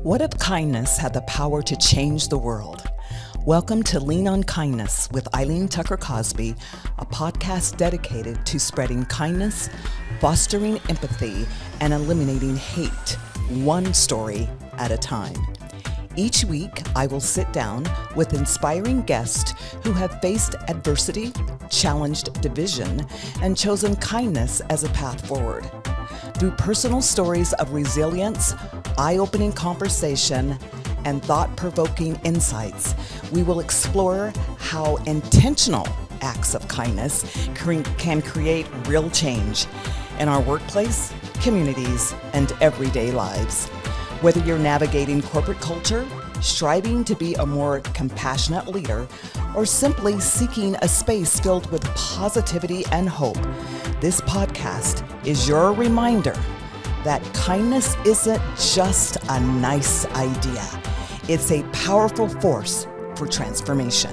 What if kindness had the power to change the world? Welcome to Lean on Kindness with Eileen Tucker Cosby, a podcast dedicated to spreading kindness, fostering empathy, and eliminating hate, one story at a time. Each week, I will sit down with inspiring guests who have faced adversity, challenged division, and chosen kindness as a path forward. Through personal stories of resilience, eye-opening conversation, and thought-provoking insights, we will explore how intentional acts of kindness can create real change in our workplace, communities, and everyday lives. Whether you're navigating corporate culture, striving to be a more compassionate leader, or simply seeking a space filled with positivity and hope, this podcast is your reminder that kindness isn't just a nice idea. It's a powerful force for transformation.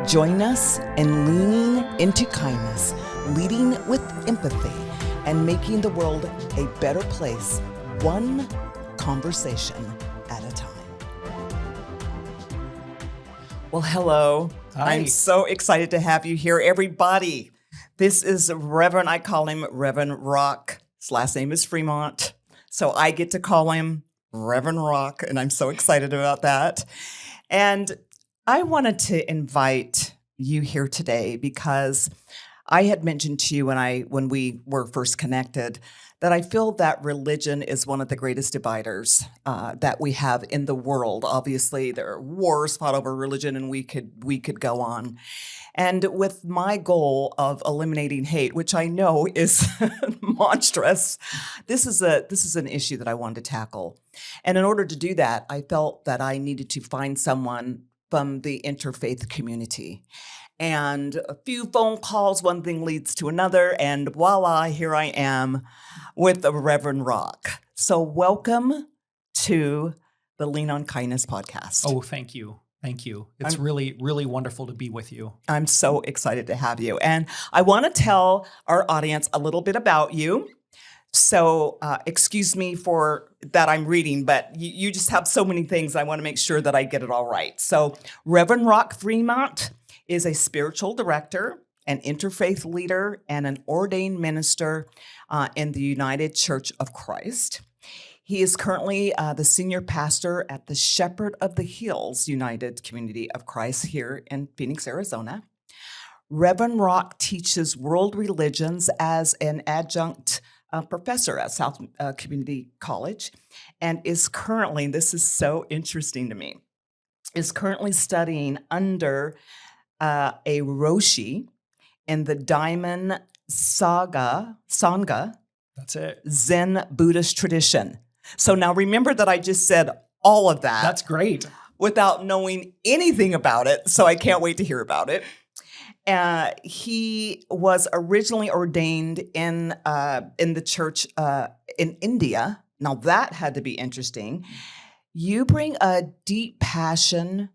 Join us in leaning into kindness, leading with empathy, and making the world a better place, one conversation at a time. Well, hello. Hi. I'm so excited to have you here, everybody. This is Reverend, I call him Reverend Rock. His last name is Fremont, so I get to call him Reverend Rock, and I'm so excited about that. And I wanted to invite you here today because I had mentioned to you when we were first connected that I feel that religion is one of the greatest dividers that we have in the world. Obviously, there are wars fought over religion, and we could go on. And with my goal of eliminating hate, which I know is monstrous, this is an issue that I wanted to tackle. And in order to do that, I felt that I needed to find someone from the interfaith community. And a few phone calls, one thing leads to another, and voila, here I am with the Reverend Rock. So welcome to the Lean on Kindness podcast. Oh, thank you. Thank you. It's really, really wonderful to be with you. I'm so excited to have you. And I want to tell our audience a little bit about you. So excuse me for that I'm reading, but you just have so many things. I want to make sure that I get it all right. So Reverend Rock Fremont is a spiritual director, an interfaith leader, and an ordained minister in the United Church of Christ. He is currently the senior pastor at the Shepherd of the Hills United Community of Christ here in Phoenix, Arizona. Reverend Rock teaches world religions as an adjunct professor at South Community College and is currently, this is so interesting to me, is currently studying under a Roshi in the Diamond Sangha, That's it. Zen Buddhist tradition. So now remember that I just said all of that. That's great. Without knowing anything about it, so I can't wait to hear about it. He was originally ordained in the church in India. Now that had to be interesting. You bring a deep passion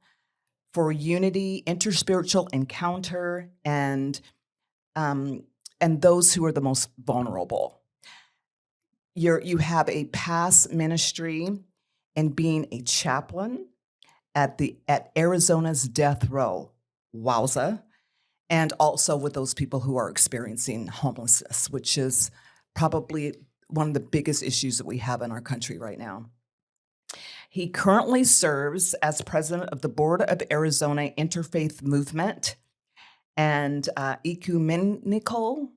for unity, interspiritual encounter, and those who are the most vulnerable. You have a past ministry in being a chaplain at Arizona's death row, wowza, and also with those people who are experiencing homelessness, which is probably one of the biggest issues that we have in our country right now. He currently serves as president of the board of Arizona Interfaith Movement and ecumenical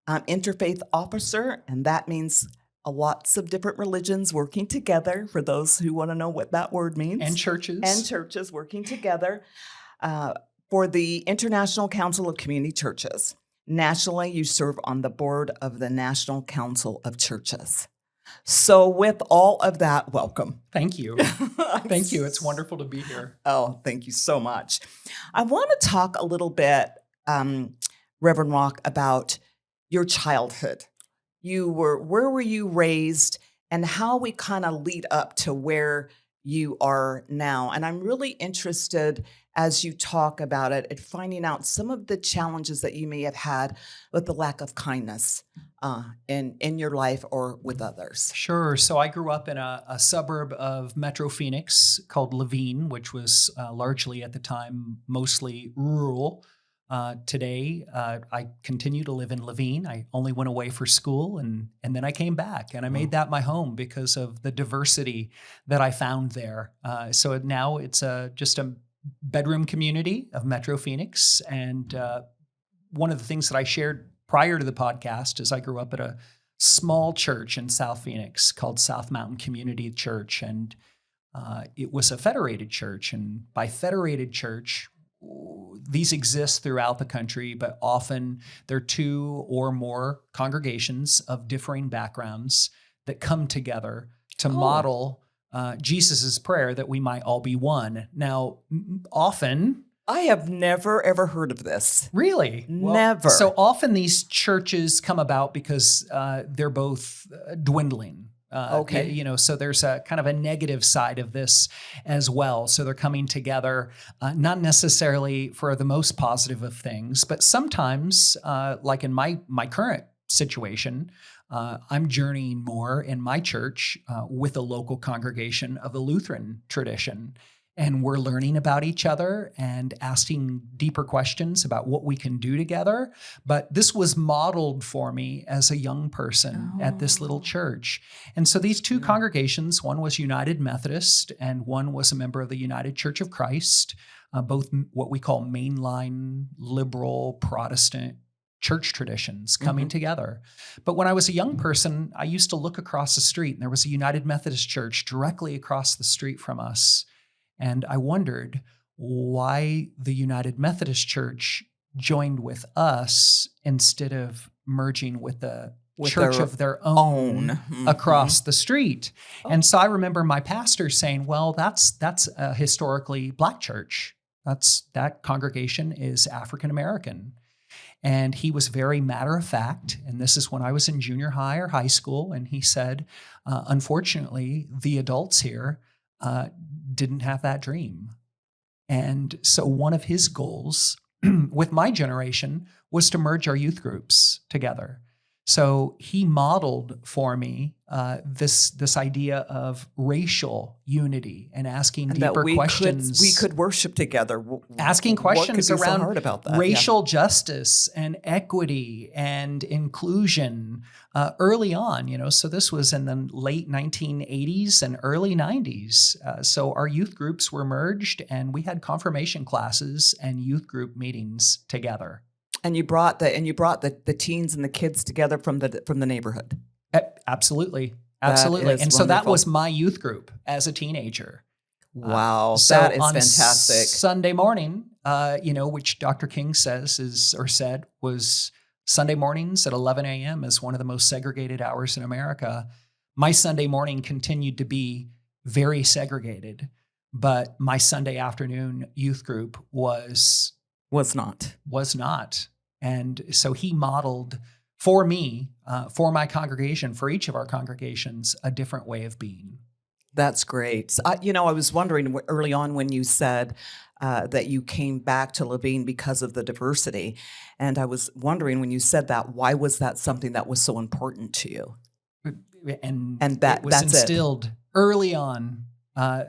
interfaith officer, and that means lots of different religions working together, for those who want to know what that word means. And churches. And churches working together for the International Council of Community Churches. Nationally, you serve on the board of the National Council of Churches. So with all of that, welcome. Thank you. Thank you. It's wonderful to be here. Oh, thank you so much. I want to talk a little bit, Reverend Rock, about your childhood. Where were you raised, and how we kind of lead up to where you are now? And I'm really interested as you talk about it and finding out some of the challenges that you may have had with the lack of kindness in your life or with others. Sure. So I grew up in a suburb of Metro Phoenix called Laveen, which was largely at the time mostly rural. Today, I continue to live in Laveen. I only went away for school and then I came back and I made that my home because of the diversity that I found there. So now it's just a bedroom community of Metro Phoenix. And one of the things that I shared prior to the podcast is I grew up at a small church in South Phoenix called South Mountain Community Church. And it was a federated church. And by federated church, these exist throughout the country, but often there are two or more congregations of differing backgrounds that come together to model Jesus's prayer that we might all be one. Now, often... I have never, ever heard of this. Really? Never. So often these churches come about because they're both dwindling. Okay. So there's a kind of a negative side of this as well. So they're coming together, not necessarily for the most positive of things, but sometimes, like in my current situation, I'm journeying more in my church with a local congregation of the Lutheran tradition. And we're learning about each other and asking deeper questions about what we can do together. But this was modeled for me as a young person at this little church. And so these two congregations, one was United Methodist and one was a member of the United Church of Christ, both what we call mainline liberal Protestant church traditions coming together. But when I was a young person, I used to look across the street and there was a United Methodist church directly across the street from us. And I wondered why the United Methodist Church joined with us instead of merging with the church of their own across the street. And so I remember my pastor saying, well, that's a historically Black church. That congregation is African American. And he was very matter of fact. And this is when I was in junior high or high school. And he said, unfortunately, the adults here didn't have that dream. And so one of his goals with my generation was to merge our youth groups together. So he modeled for me this idea of racial unity and asking deeper questions. We could worship together. Asking questions what could be around so hard about that? racial justice and equity and inclusion early on. So this was in the late 1980s and early 90s. So our youth groups were merged, and we had confirmation classes and youth group meetings together. And you brought the teens and the kids together from the neighborhood. Absolutely. That is And so wonderful. that was my youth group as a teenager. Wow, So that is on fantastic. Sunday morning, which Dr. King said was Sunday mornings at 11 a.m. is one of the most segregated hours in America. My Sunday morning continued to be very segregated, but my Sunday afternoon youth group was not. And so he modeled for me, for my congregation, for each of our congregations, a different way of being. That's great. I was wondering early on when you said that you came back to Laveen because of the diversity. And I was wondering when you said that, why was that something that was so important to you? And that it was that's instilled early on,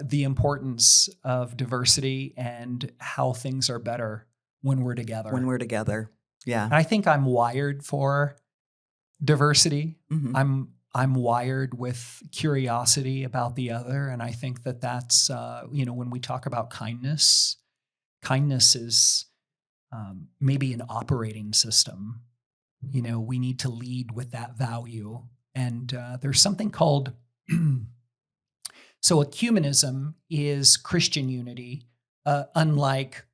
the importance of diversity and how things are better when we're together. Yeah. And I think I'm wired for diversity. Mm-hmm. I'm wired with curiosity about the other. And I think that's, when we talk about kindness is maybe an operating system. We need to lead with that value. And there's something called, so ecumenism is Christian unity, unlike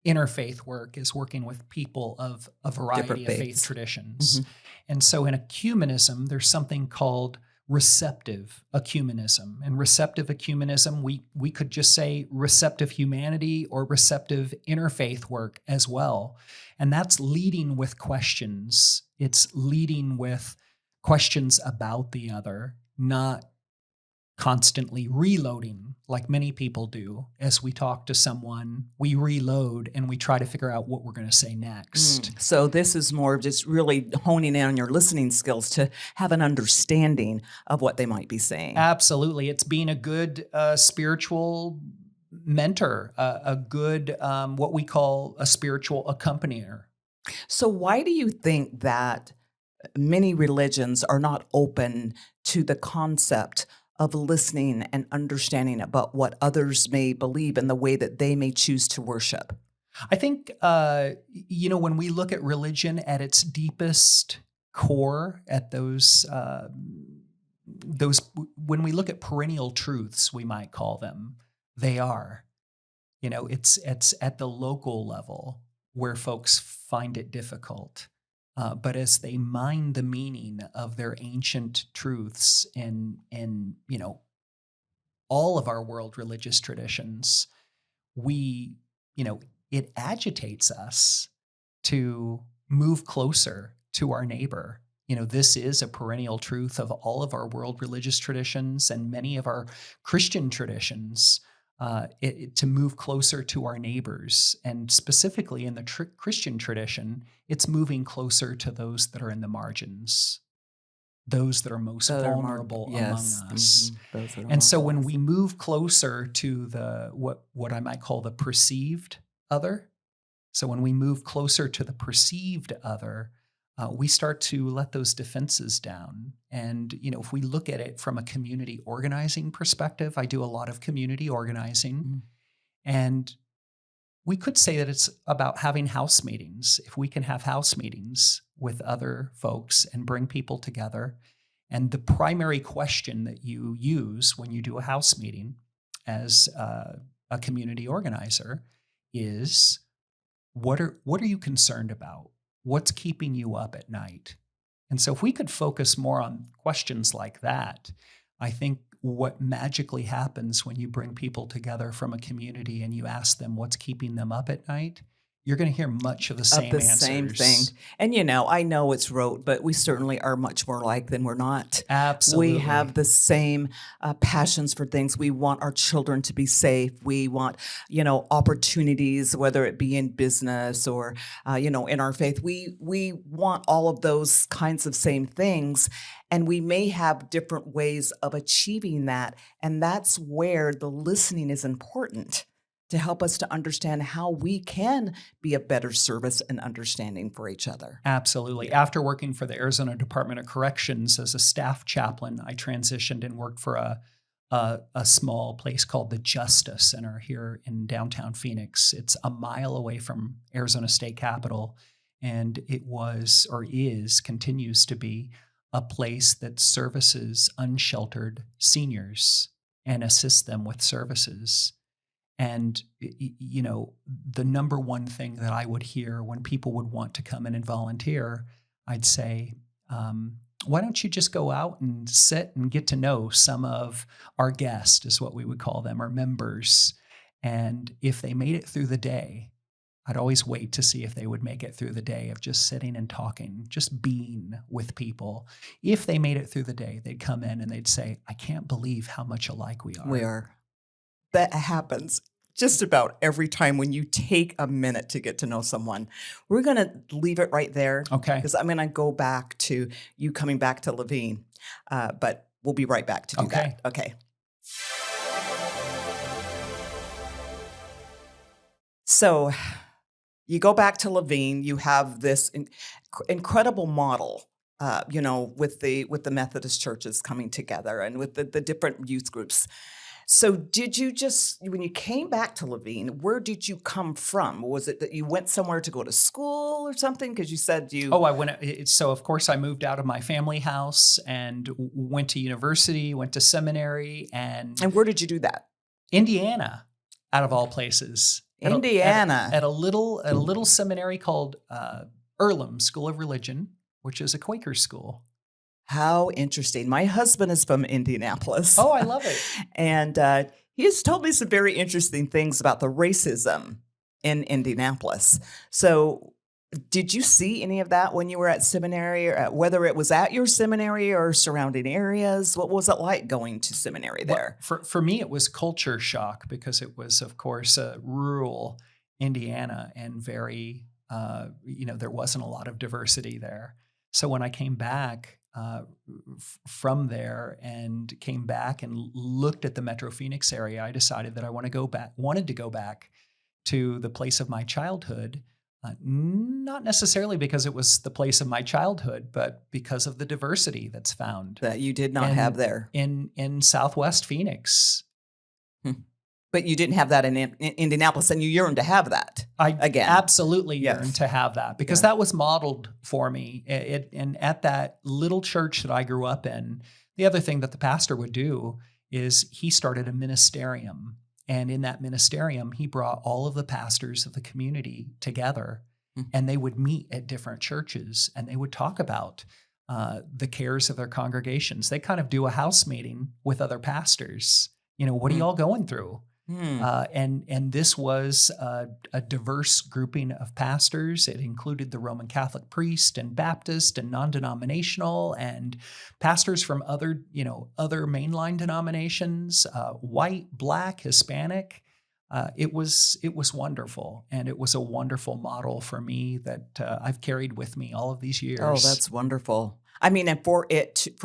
interfaith work is working with people of a variety of faith traditions. Mm-hmm. And so in ecumenism, there's something called receptive ecumenism. And receptive ecumenism, we could just say receptive humanity or receptive interfaith work as well. And that's leading with questions. It's leading with questions about the other, not constantly reloading, like many people do. As we talk to someone, we reload and we try to figure out what we're going to say next. So this is more of just really honing in on your listening skills to have an understanding of what they might be saying. Absolutely. It's being a good spiritual mentor, a good, what we call a spiritual accompanier. So why do you think that many religions are not open to the concept of listening and understanding about what others may believe and the way that they may choose to worship? I think, when we look at religion at its deepest core, at those, when we look at perennial truths, we might call them, they are, it's at the local level where folks find it difficult. But as they mine the meaning of their ancient truths in all of our world religious traditions, it agitates us to move closer to our neighbor. This is a perennial truth of all of our world religious traditions and many of our Christian traditions, to move closer to our neighbors. And specifically in the Christian tradition, it's moving closer to those that are in the margins, those that are most vulnerable among us. And so when we move closer to the what I might call the perceived other, so when we move closer to the perceived other, we start to let those defenses down. And, if we look at it from a community organizing perspective, I do a lot of community organizing. And we could say that it's about having house meetings. If we can have house meetings with other folks and bring people together, and the primary question that you use when you do a house meeting as a community organizer is, what are you concerned about? What's keeping you up at night? And so if we could focus more on questions like that, I think what magically happens when you bring people together from a community and you ask them what's keeping them up at night, you're going to hear much of the same answers. Same thing. And, I know it's rote, but we certainly are much more alike than we're not. Absolutely. We have the same passions for things. We want our children to be safe. We want, opportunities, whether it be in business or, in our faith. We want all of those kinds of same things. And we may have different ways of achieving that. And that's where the listening is important, to help us to understand how we can be a better service and understanding for each other. Absolutely. After working for the Arizona Department of Corrections as a staff chaplain, I transitioned and worked for a small place called the Justice Center here in downtown Phoenix. It's a mile away from Arizona State Capitol, and it was, or is, continues to be, a place that services unsheltered seniors and assists them with services. And, the number one thing that I would hear when people would want to come in and volunteer, I'd say, why don't you just go out and sit and get to know some of our guests, is what we would call them, our members. And if they made it through the day, I'd always wait to see if they would make it through the day of just sitting and talking, just being with people. If they made it through the day, they'd come in and they'd say, I can't believe how much alike we are. We are. That happens just about every time when you take a minute to get to know someone. We're going to leave it right there. Okay. Because I'm going to go back to you coming back to Levine. But we'll be right back to do that. Okay. So you go back to Levine, you have this incredible model, with the Methodist churches coming together and with the different youth groups. So did you when you came back to Levine, where did you come from? Was it that you went somewhere to go to school or something? Because you said you... Oh, I went. So of course I moved out of my family house and went to university, went to seminary. And where did you do that? Indiana, out of all places. Indiana. At a little seminary called Earlham School of Religion, which is a Quaker school. How interesting. My husband is from Indianapolis. Oh, I love it. And he has told me some very interesting things about the racism in Indianapolis. So Did you see any of that when you were at seminary, or whether it was at your seminary or surrounding areas? What was it like going to seminary there? For me, it was culture shock because it was, of course, rural Indiana and very, there wasn't a lot of diversity there. So when I came back from there and came back and looked at the Metro Phoenix area, I decided that I wanted to go back to the place of my childhood. Not necessarily because it was the place of my childhood, but because of the diversity that's found That you did not have there. in Southwest Phoenix. But you didn't have that in Indianapolis, and you yearned to have that. I again. absolutely Yes. yearned to have that because that was modeled for me. And at that little church that I grew up in, the other thing that the pastor would do is he started a ministerium. And in that ministerium, he brought all of the pastors of the community together, and they would meet at different churches, and they would talk about the cares of their congregations. They kind of do a house meeting with other pastors. What are y'all going through? And this was a diverse grouping of pastors. It included the Roman Catholic priest and Baptist and non-denominational and pastors from other mainline denominations, white, Black, Hispanic. It was wonderful, and it was a wonderful model for me that I've carried with me all of these years. Oh, that's wonderful. I mean, and for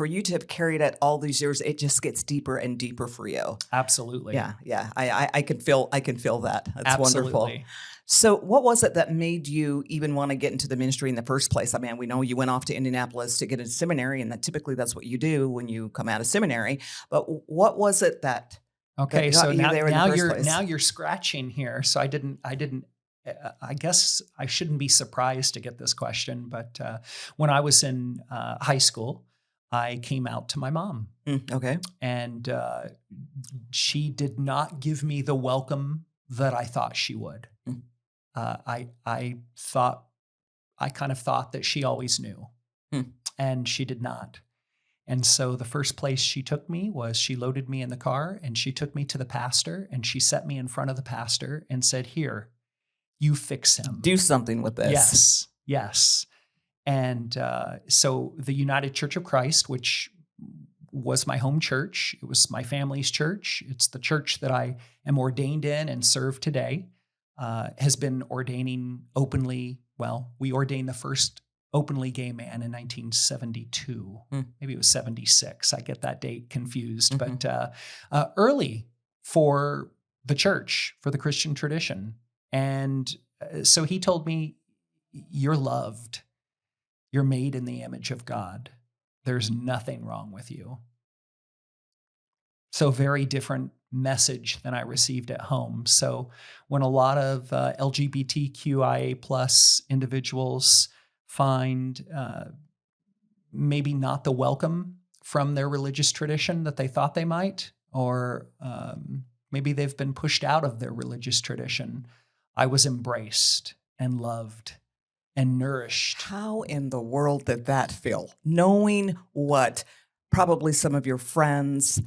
you to have carried it all these years, it just gets deeper and deeper for you. Absolutely. Yeah. I can feel that. That's Absolutely. wonderful. So what was it that made you even want to get into the ministry in the first place? I mean, we know you went off to Indianapolis to get into seminary, and typically that's what you do when you come out of seminary. But what was it that Okay, got so you there in the first place? now you're scratching here. So I guess I shouldn't be surprised to get this question, but when I was in high school, I came out to my mom. Okay. And she did not give me the welcome that I thought she would. I kind of thought that she always knew, and she did not. And so the first place she took me was she loaded me in the car, and she took me to the pastor, and she set me in front of the pastor and said, "Here, you fix him. Do something with this." Yes. And so the United Church of Christ, which was my home church, it was my family's church. It's the church that I am ordained in and serve today, has been ordaining openly. Well, we ordained the first openly gay man in 1972. Maybe it was 76. I get that date confused. But early for the church, for the Christian tradition. And so he told me, "You're loved. You're made in the image of God. There's nothing wrong with you." So very different message than I received at home. So when a lot of LGBTQIA plus individuals find maybe not the welcome from their religious tradition that they thought they might, or maybe they've been pushed out of their religious tradition, I was embraced and loved and nourished. How in the world did that feel? Knowing what probably some of your friends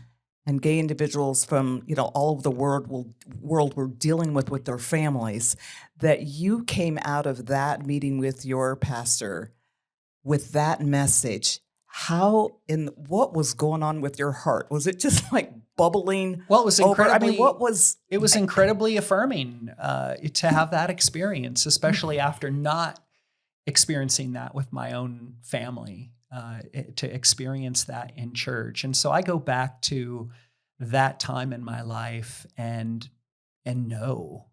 and gay individuals from all over the world were dealing with their families, that you came out of that meeting with your pastor with that message. What was going on with your heart? Was it just like bubbling? Well, it was incredibly. It was incredibly affirming to have that experience, especially after not experiencing that with my own family, to experience that in church. And so I go back to that time in my life and know,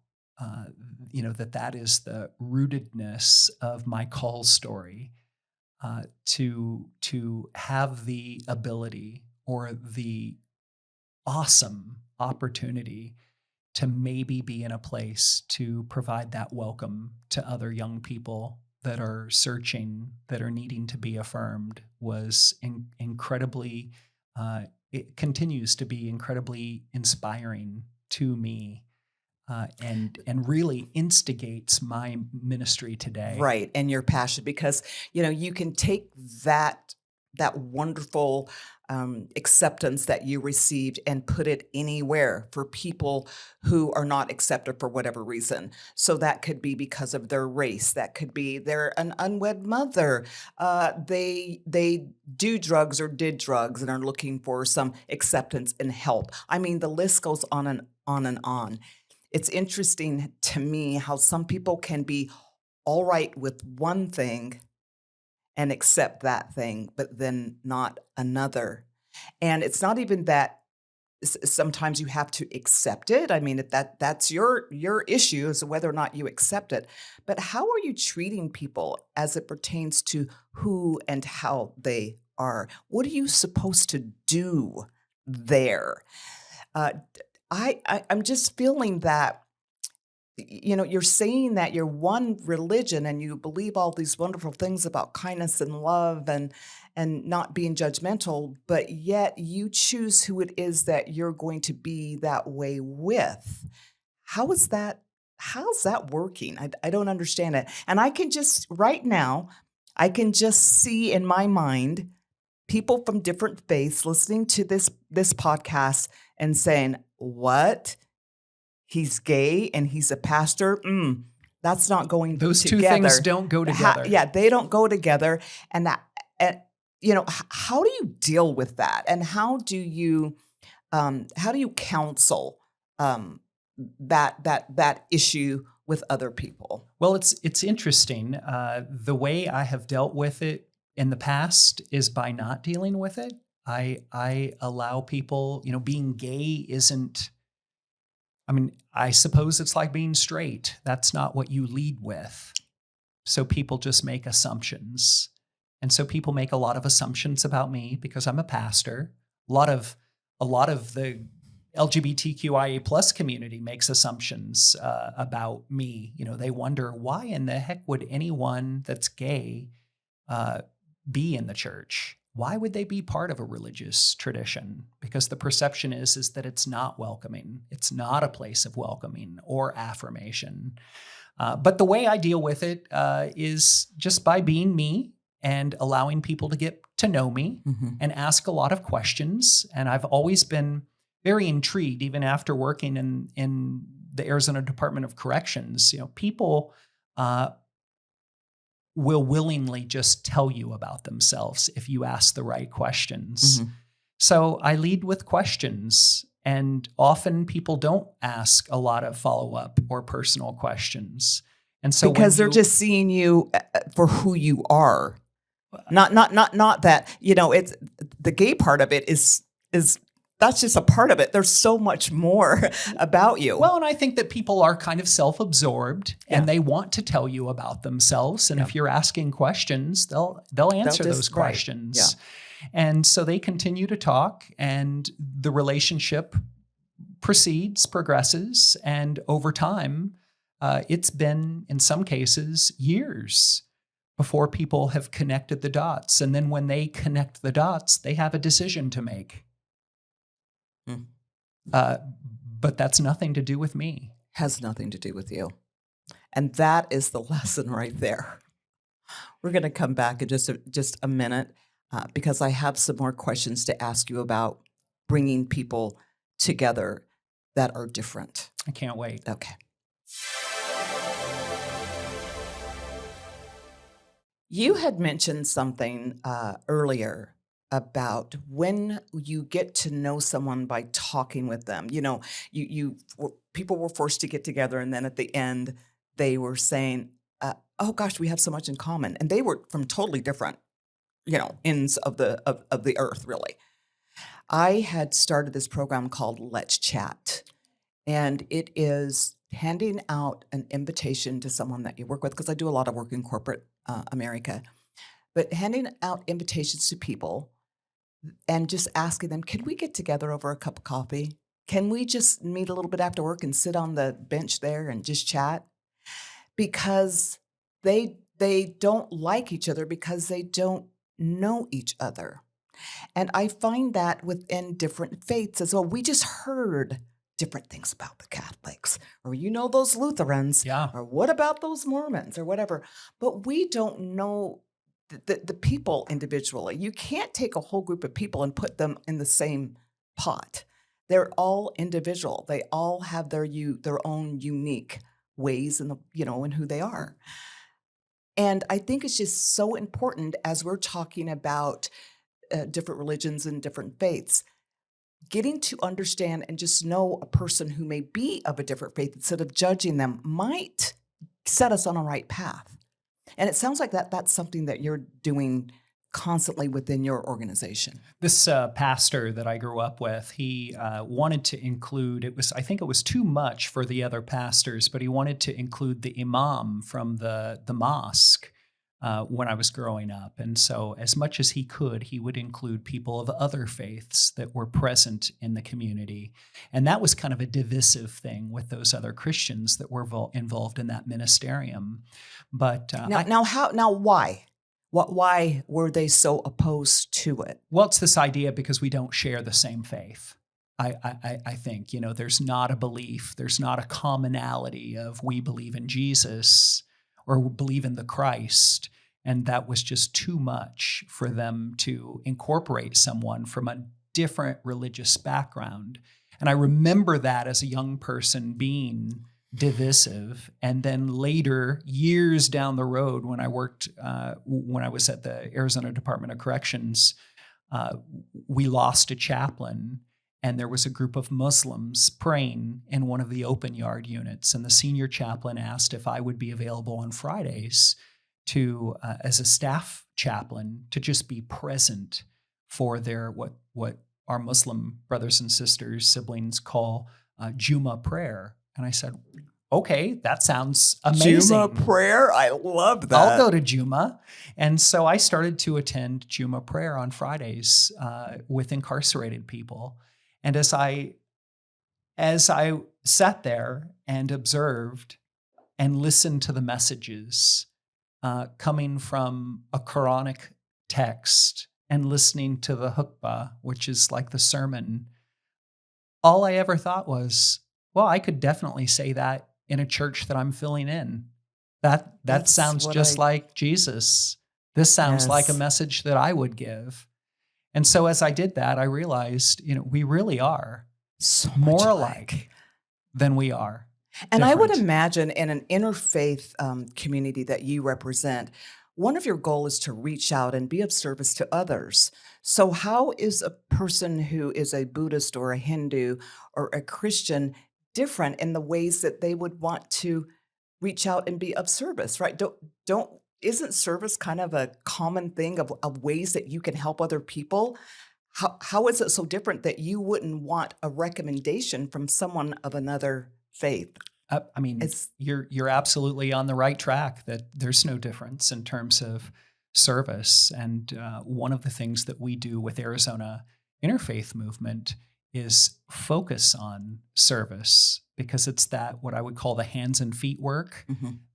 that is the rootedness of my call story, to have the ability or the awesome opportunity to maybe be in a place to provide that welcome to other young people that are searching, that are needing to be affirmed, was incredibly, it continues to be incredibly inspiring to me, and really instigates my ministry today. Right, and your passion, because you can take that that wonderful acceptance that you received and put it anywhere for people who are not accepted for whatever reason. So that could be because of their race. That could be they're an unwed mother. They do drugs or did drugs and are looking for some acceptance and help. I mean, the list goes on and on and on. It's interesting to me how some people can be all right with one thing and accept that thing, but then not another. And it's not even that sometimes you have to accept it. I mean, that's your issue is whether or not you accept it. But how are you treating people as it pertains to who and how they are? What are you supposed to do there? Uh, I'm just feeling that you're saying that you're one religion and you believe all these wonderful things about kindness and love and not being judgmental, but yet you choose who it is that you're going to be that way with. How's that working? I don't understand it. And I can just right now, I can just see in my mind people from different faiths listening to this podcast and saying, "What? He's gay and he's a pastor? That's not going Those together." two things don't go together. Yeah, they don't go together. And how do you deal with that? And how do you counsel that issue with other people? Well, it's interesting. The way I have dealt with it in the past is by not dealing with it. I allow people, being gay isn't. I mean, I suppose it's like being straight. That's not what you lead with. So people just make assumptions. And so people make a lot of assumptions about me because I'm a pastor. A lot of the LGBTQIA plus community makes assumptions about me. They wonder, why in the heck would anyone that's gay be in the church? Why would they be part of a religious tradition? Because the perception is that it's not welcoming. It's not a place of welcoming or affirmation. But the way I deal with it is just by being me and allowing people to get to know me and ask a lot of questions. And I've always been very intrigued, even after working in the Arizona Department of Corrections. People will willingly just tell you about themselves if you ask the right questions. So I lead with questions, and often people don't ask a lot of follow-up or personal questions. And so because they're just seeing you for who you are. Not that, it's the gay part of it is that's just a part of it. There's so much more about you. Well, and I think that people are kind of self-absorbed and they want to tell you about themselves. And if you're asking questions, they'll answer those questions. Right. Yeah. And so they continue to talk, and the relationship progresses. And over time, it's been, in some cases, years before people have connected the dots. And then when they connect the dots, they have a decision to make. But that's nothing to do with me. Has nothing to do with you. And that is the lesson right there. We're going to come back in just a minute because I have some more questions to ask you about bringing people together that are different. I can't wait. Okay. You had mentioned something earlier about when you get to know someone by talking with them. People were forced to get together, and then at the end, they were saying, "Oh gosh, we have so much in common," and they were from totally different, ends of the earth, really. I had started this program called Let's Chat, and it is handing out an invitation to someone that you work with, because I do a lot of work in corporate America, but handing out invitations to people and just asking them, can we get together over a cup of coffee? Can we just meet a little bit after work and sit on the bench there and just chat? Because they don't like each other because they don't know each other. And I find that within different faiths as well. We just heard different things about the Catholics, or those Lutherans, Yeah. or what about those Mormons, or whatever. But we don't know the people individually. You can't take a whole group of people and put them in the same pot. They're all individual. They all have their own unique ways in in who they are. And I think it's just so important as we're talking about different religions and different faiths, getting to understand and just know a person who may be of a different faith instead of judging them might set us on a right path. And it sounds like that's something that you're doing constantly within your organization. This pastor that I grew up with, he wanted to include, I think it was too much for the other pastors, but he wanted to include the imam from the mosque when I was growing up. And so as much as he could, he would include people of other faiths that were present in the community. And that was kind of a divisive thing with those other Christians that were involved in that ministerium. But now why? Why were they so opposed to it? Well, it's this idea because we don't share the same faith. I think, there's not a belief, there's not a commonality of we believe in Jesus or believe in the Christ. And that was just too much for them to incorporate someone from a different religious background. And I remember that as a young person being divisive. And then later, years down the road, when I worked, when I was at the Arizona Department of Corrections, we lost a chaplain, and there was a group of Muslims praying in one of the open yard units. And the senior chaplain asked if I would be available on Fridays to, as a staff chaplain, to just be present for their what our Muslim brothers and sisters, siblings call Juma prayer. And I said, okay, that sounds amazing. Juma prayer? I love that. I'll go to Juma. And so I started to attend Juma prayer on Fridays with incarcerated people. And as I sat there and observed and listened to the messages coming from a Quranic text and listening to the khutbah, which is like the sermon, all I ever thought was, well, I could definitely say that in a church that I'm filling in. That sounds just like Jesus. This sounds like a message that I would give. And so as I did that, I realized, we really are so more alike than we are And different. I would imagine in an interfaith community that you represent, one of your goals is to reach out and be of service to others. So how is a person who is a Buddhist or a Hindu or a Christian different in the ways that they would want to reach out and be of service, right? Isn't service kind of a common thing of ways that you can help other people? How is it so different that you wouldn't want a recommendation from someone of another faith? I mean, you're absolutely on the right track, that there's no difference in terms of service. And one of the things that we do with Arizona Interfaith Movement is focus on service, because it's that what I would call the hands and feet work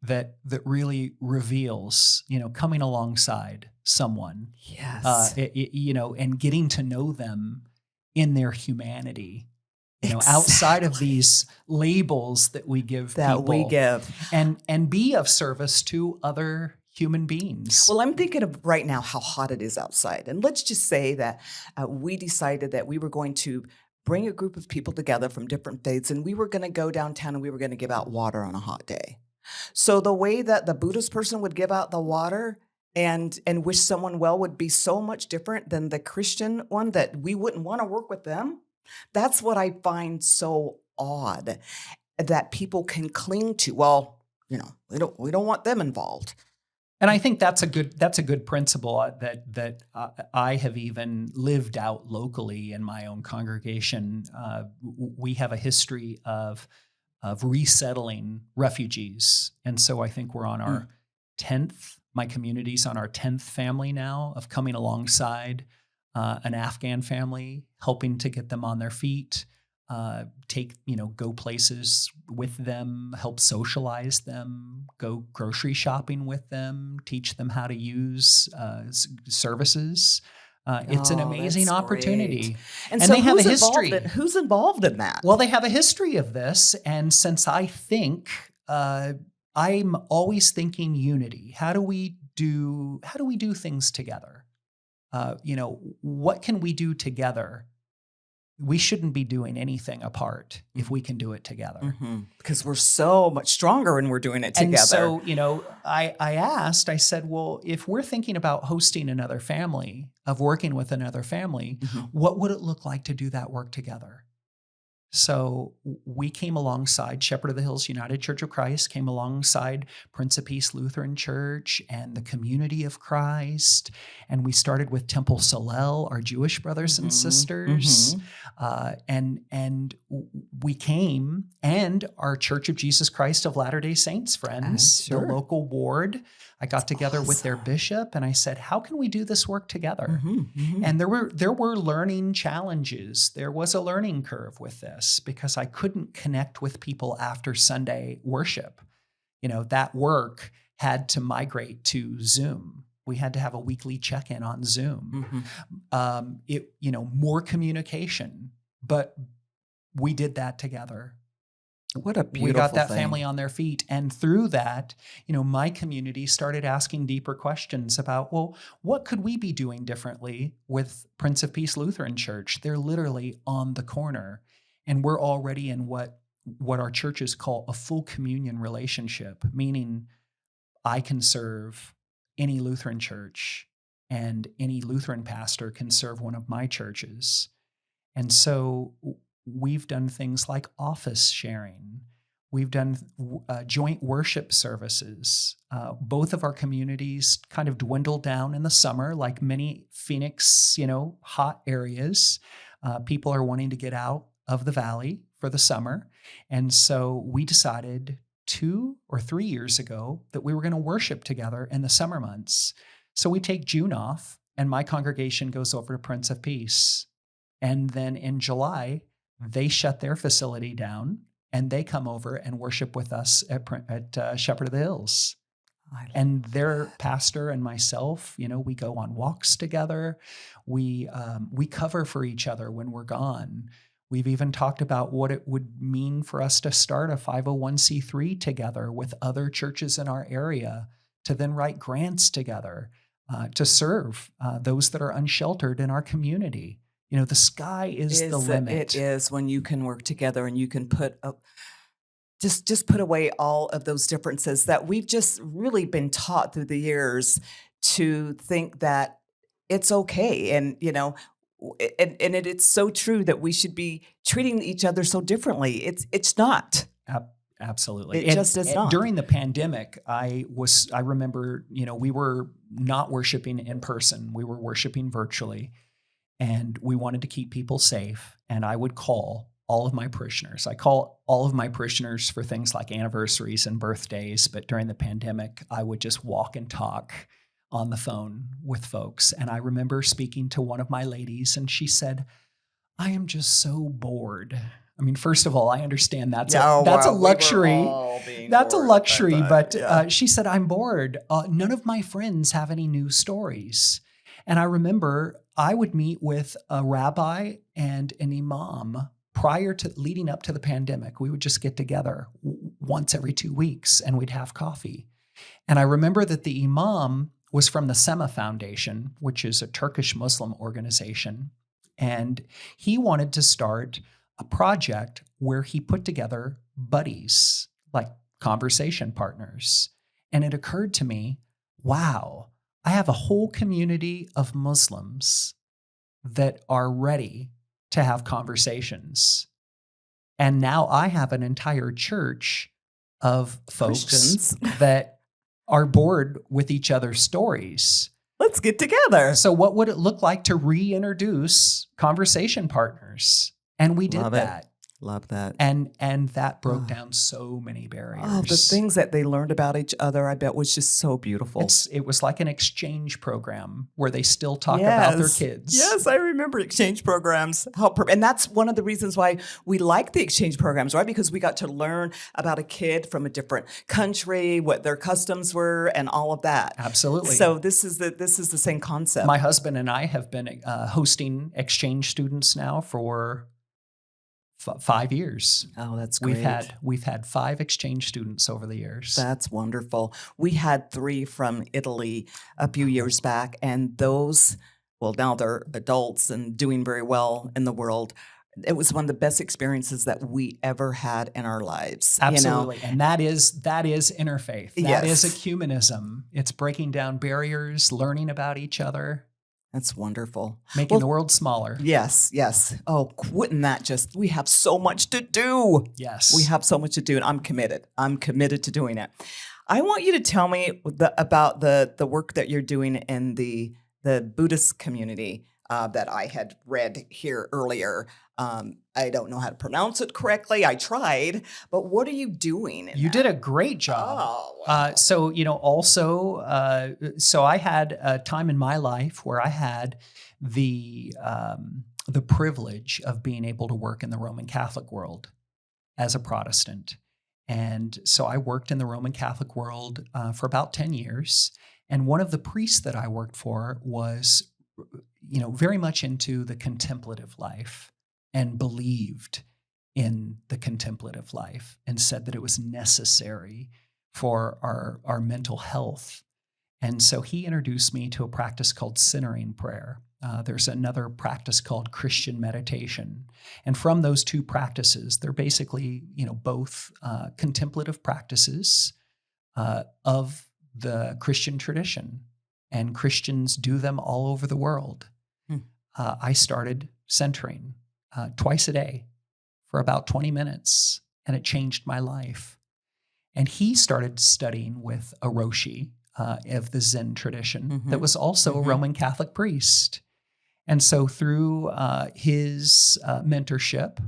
that really reveals, coming alongside someone, Yes. And getting to know them in their humanity. Outside of Exactly. these labels that we give That people, we give. and be of service to other human beings. Well, I'm thinking of right now how hot it is outside. And let's just say that we decided that we were going to bring a group of people together from different faiths, and we were going to go downtown and we were going to give out water on a hot day. So the way that the Buddhist person would give out the water and wish someone well would be so much different than the Christian one, that we wouldn't want to work with them. That's what I find so odd, that people can cling to. Well, we don't want them involved. And I think that's a good principle that I have even lived out locally in my own congregation. We have a history of resettling refugees, and so I think we're on our 10th. My community's on our 10th family now of coming alongside an Afghan family, helping to get them on their feet, go places with them, help socialize them, go grocery shopping with them, teach them how to use services. It's an amazing that's opportunity. great. And so they have a history. Who's involved in that? Well, they have a history of this. And since I think I'm always thinking unity, how do we do we do things together? What can we do together? We shouldn't be doing anything apart if we can do it together. Because we're so much stronger when we're doing it together. And so, I said, well, if we're thinking about hosting another family, of working with another family, what would it look like to do that work together? So we came alongside Shepherd of the Hills United Church of Christ, came alongside Prince of Peace Lutheran Church and the Community of Christ. And we started with Temple Solel, our Jewish brothers and sisters. And we came, and our Church of Jesus Christ of Latter-day Saints friends, the local ward. I got together with their bishop and I said, how can we do this work together? And there were learning challenges. There was a learning curve with this because I couldn't connect with people after Sunday worship. That work had to migrate to Zoom. We had to have a weekly check-in on Zoom. More communication, but we did that together. What a beautiful We got that thing. family on their feet. And through that, my community started asking deeper questions about, well, what could we be doing differently with Prince of Peace Lutheran Church? They're literally on the corner. And we're already in what our churches call a full communion relationship, meaning I can serve any Lutheran church and any Lutheran pastor can serve one of my churches. And so we've done things like office sharing. We've done joint worship services. Both of our communities kind of dwindled down in the summer, like many Phoenix, hot areas. People are wanting to get out of the valley for the summer. And so we decided 2 or 3 years ago that we were going to worship together in the summer months. So we take June off, and my congregation goes over to Prince of Peace. And then in July, they shut their facility down and they come over and worship with us at Shepherd of the Hills. And their pastor and myself, we go on walks together. We cover for each other when we're gone. We've even talked about what it would mean for us to start a 501c3 together with other churches in our area to then write grants together to serve those that are unsheltered in our community. The sky is the limit. It is when you can work together and you can put just put away all of those differences that we've just really been taught through the years to think that it's okay. And, it's so true that we should be treating each other so differently. It's not. Absolutely. It just is not. During the pandemic, I remember, we were not worshiping in person. We were worshiping virtually. And we wanted to keep people safe. And I would call all of my parishioners. I call all of my parishioners for things like anniversaries and birthdays. But during the pandemic, I would just walk and talk on the phone with folks. And I remember speaking to one of my ladies, and she said, I am just so bored. I mean, first of all, I understand that's a luxury. That's a luxury. But she said, I'm bored. None of my friends have any new stories. And I remember I would meet with a rabbi and an imam leading up to the pandemic. We would just get together once every 2 weeks and we'd have coffee. And I remember that the imam was from the Sema Foundation, which is a Turkish Muslim organization. And he wanted to start a project where he put together buddies, like conversation partners. And it occurred to me, wow, I have a whole community of Muslims that are ready to have conversations. And now I have an entire church of folks Christians that are bored with each other's stories. Let's get together. So what would it look like to reintroduce conversation partners? And we did that. Love that. And that broke down so many barriers. Oh, the things that they learned about each other, I bet, was just so beautiful. It was like an exchange program where they still talk about their kids. Yes, I remember exchange programs. And that's one of the reasons why we like the exchange programs, right? Because we got to learn about a kid from a different country, what their customs were, and all of that. Absolutely. So this is the same concept. My husband and I have been hosting exchange students now for 5 years. Oh, that's great. We've had 5 exchange students over the years. That's wonderful. We had 3 from Italy a few years back, and those, well, now they're adults and doing very well in the world. It was one of the best experiences that we ever had in our lives. Absolutely. And that is interfaith. That is Yes. ecumenism. It's breaking down barriers, learning about each other, That's wonderful. making the world smaller. Yes, yes. Oh, wouldn't that just, we have so much to do. Yes. We have so much to do, and I'm committed. I'm committed to doing it. I want you to tell me about the work that you're doing in the Buddhist community that I had read here earlier. I don't know how to pronounce it correctly. I tried, but what are you doing? You did a great job. Oh, wow. So I had a time in my life where I had the privilege of being able to work in the Roman Catholic world as a Protestant. And so I worked in the Roman Catholic world for about 10 years. And one of the priests that I worked for was, very much into the contemplative life and believed in the contemplative life and said that it was necessary for our mental health. And so he introduced me to a practice called centering prayer. There's another practice called Christian meditation. And from those 2 practices, they're basically, both contemplative practices of the Christian tradition. And Christians do them all over the world. I started centering twice a day for about 20 minutes, and it changed my life. And he started studying with a Roshi of the Zen tradition that was also a Roman Catholic priest. And so through his mentorship,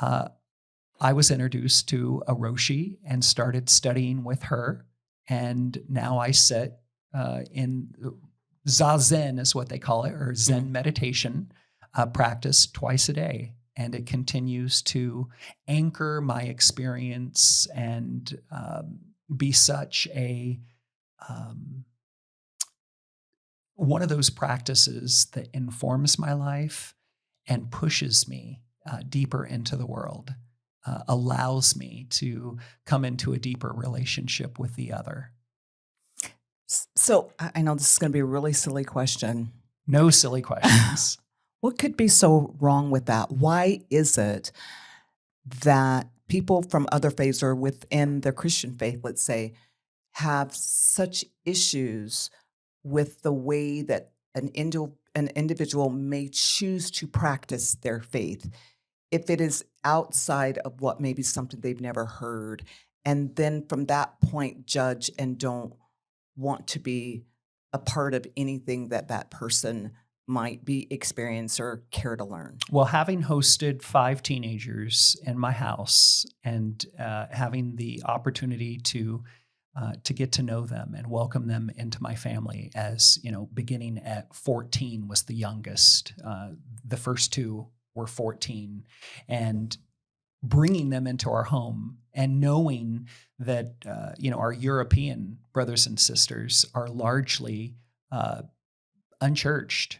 I was introduced to a Roshi and started studying with her. And now I sit in Zazen is what they call it, or Zen meditation practice twice a day. And it continues to anchor my experience and be such a one of those practices that informs my life and pushes me deeper into the world, allows me to come into a deeper relationship with the other. So I know this is going to be a really silly question. No silly questions. What could be so wrong with that? Why is it that people from other faiths or within the Christian faith, let's say, have such issues with the way that an individual may choose to practice their faith if it is outside of what may be something they've never heard, and then from that point judge and don't want to be a part of anything that person might be experience or care to learn? Well, having hosted 5 teenagers in my house and having the opportunity to get to know them and welcome them into my family, as beginning at 14 was the youngest. The first 2 were 14, and bringing them into our home and knowing that our European brothers and sisters are largely unchurched,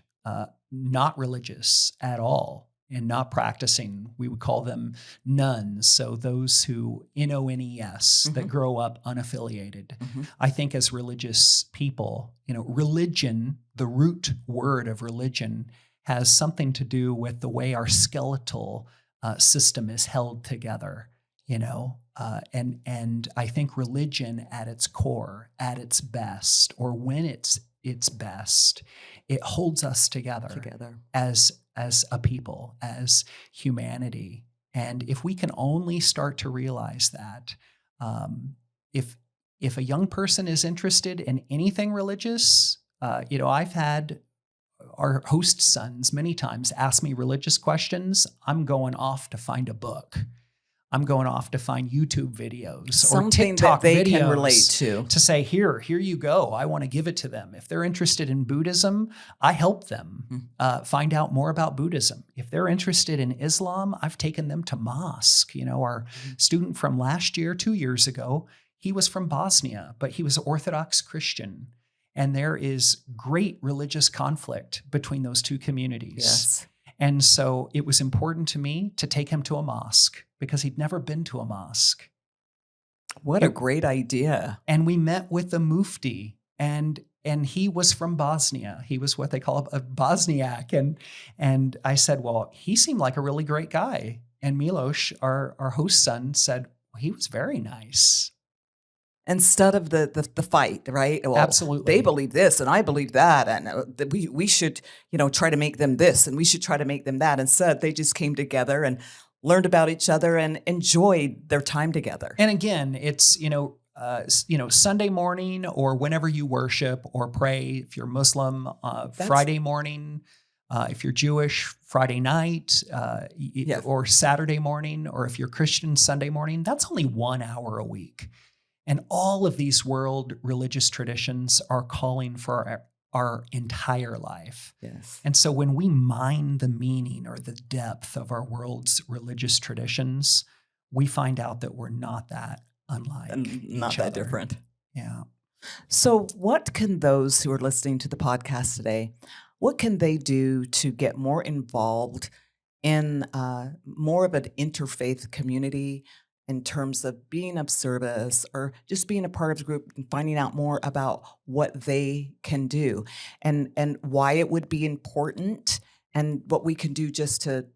not religious at all, and not practicing. We would call them nuns. So those who, NONES, that grow up unaffiliated. I think as religious people, religion, the root word of religion, has something to do with the way our skeletal system is held together, and I think religion at its core, at its best, or when it's best, it holds us together. as a people, as humanity. And if we can only start to realize that, if a young person is interested in anything religious, I've had our host sons many times ask me religious questions. I'm going off to find a book. I'm going off to find YouTube videos Something or TikTok that they videos can relate to say, here you go. I want to give it to them. If they're interested in Buddhism, I help them find out more about Buddhism. If they're interested in Islam, I've taken them to mosque. Our student from last year, 2 years ago, he was from Bosnia, but he was Orthodox Christian. And there is great religious conflict between those 2 communities. Yes. And so it was important to me to take him to a mosque because he'd never been to a mosque. What a great idea. And we met with the mufti, and he was from Bosnia. He was what they call a Bosniak. And I said, well, he seemed like a really great guy. And Milos, our host son, said, well, he was very nice. Instead of the fight, right? Well, Absolutely. They believe this and I believe that. And we should, try to make them this and we should try to make them that. Instead, they just came together and learned about each other and enjoyed their time together. And again, it's, Sunday morning or whenever you worship or pray, if you're Muslim, Friday morning, if you're Jewish, Friday night, Yes. or Saturday morning, or if you're Christian, Sunday morning, that's only 1 hour a week. And all of these world religious traditions are calling for our entire life. Yes. And so when we mine the meaning or the depth of our world's religious traditions, we find out that we're not that unlike Not each that other. different. Yeah. So what can those who are listening to the podcast today, what can they do to get more involved in more of an interfaith community in terms of being of service or just being a part of a group and finding out more about what they can do and why it would be important and what we can do just to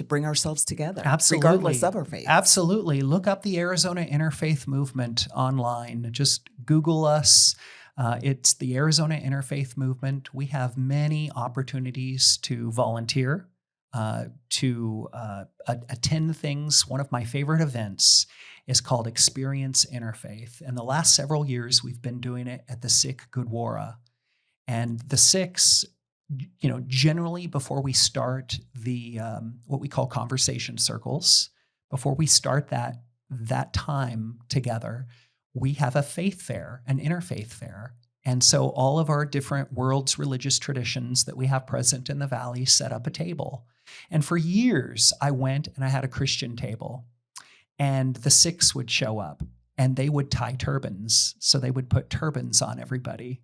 bring ourselves together, Absolutely. regardless of our faith? Absolutely. Look up the Arizona Interfaith Movement online. Just Google us. It's the Arizona Interfaith Movement. We have many opportunities to volunteer, to attend things. One of my favorite events is called Experience Interfaith. And the last several years, we've been doing it at the Sikh Gurdwara. And the Sikhs, generally before we start the what we call conversation circles, before we start that time together, we have a faith fair, an interfaith fair. And so all of our different world's religious traditions that we have present in the valley set up a table. And for years, I went and I had a Christian table, and the Sikhs would show up and they would tie turbans. So they would put turbans on everybody.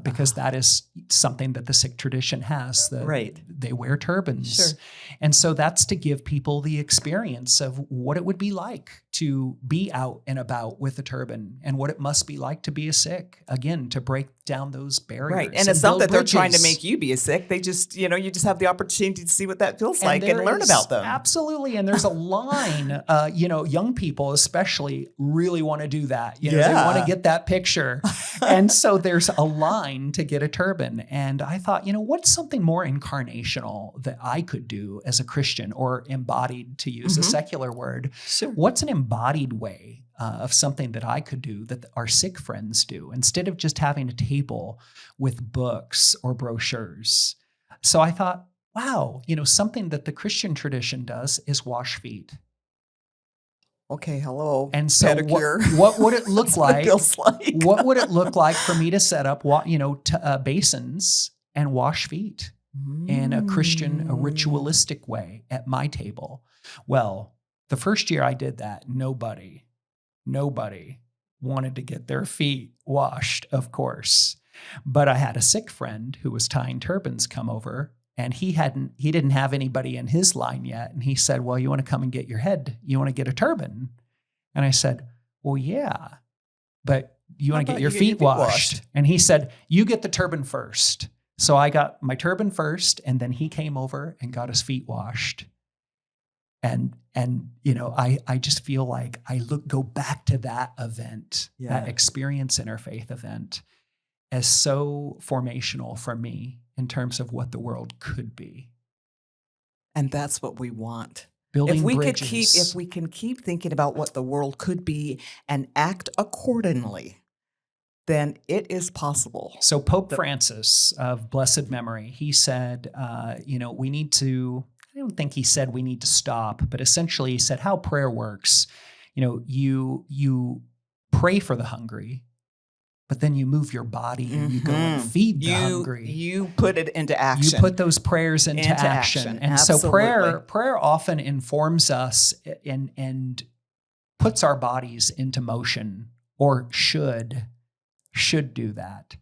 Because that is something that the Sikh tradition has. Right. They wear turbans. Sure. And so that's to give people the experience of what it would be like to be out and about with a turban and what it must be like to be a Sikh. Again, to break down those barriers. Right. And it's not build that they're trying to bridges. make you be a Sikh. They just, you just have the opportunity to see what that feels like and there learn is- about them. Absolutely. And there's a line, young people especially really want to do that. They Yeah. want to get that picture. And so there's a line to get a turban. And I thought, what's something more incarnational that I could do as a Christian, or embodied, to use a secular word? Sure. What's an embodied way of something that I could do that our Sikh friends do, instead of just having a table with books or brochures? So I thought, wow, something that the Christian tradition does is wash feet. Okay, hello. And so pedicure. what would it look That's what like? it feels like. What would it look like for me to set up, basins and wash feet in a Christian, a ritualistic way at my table? Well, the first year I did that, nobody wanted to get their feet washed, of course. But I had a Sikh friend who was tying turbans come over, and he didn't have anybody in his line yet. And he said, well, you want to come and get your head? You want to get a turban? And I said, well, yeah, but you want to get your feet washed? And he said, you get the turban first. So I got my turban first, and then he came over and got his feet washed. And I just feel like go back to that event, that Experience Interfaith event, as so formational for me in terms of what the world could be. And that's what we want. Building If bridges. we can keep thinking about what the world could be and act accordingly, then it is possible. So Pope Francis of blessed memory, he said, we need to, I don't think he said we need to stop, but essentially he said how prayer works. You pray for the hungry, but then you move your body and you go and feed the hungry. You put it into action. You put those prayers into action. And so prayer often informs us and puts our bodies into motion, or should do that.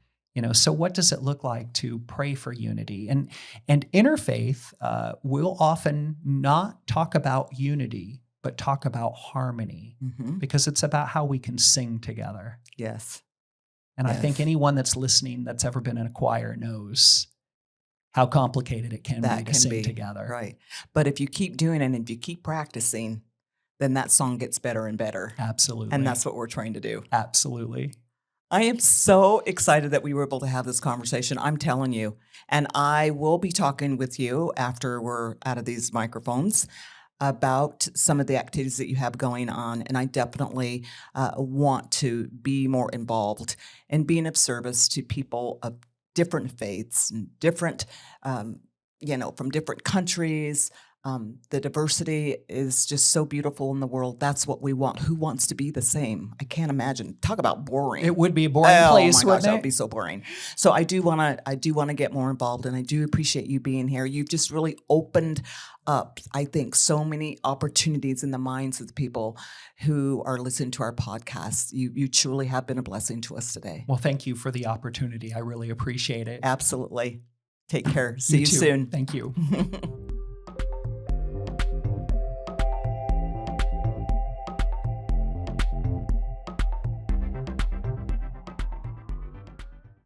So what does it look like to pray for unity? And Interfaith will often not talk about unity, but talk about harmony, because it's about how we can sing together. Yes. And I think anyone that's listening that's ever been in a choir knows how complicated it can be to sing together. Right. But if you keep doing it and if you keep practicing, then that song gets better and better. Absolutely. And that's what we're trying to do. Absolutely. I am so excited that we were able to have this conversation. I'm telling you. And I will be talking with you after we're out of these microphones about some of the activities that you have going on. And I definitely want to be more involved in being of service to people of different faiths and different, from different countries. The diversity is just so beautiful in the world. That's what we want. Who wants to be the same? I can't imagine. Talk about boring. It would be a boring place, my gosh, wouldn't that it? would be so boring. So I do want to get more involved, and I do appreciate you being here. You've just really opened up, I think, so many opportunities in the minds of the people who are listening to our podcast. You truly have been a blessing to us today. Well, thank you for the opportunity. I really appreciate it. Absolutely. Take care. See you too. soon. Thank you.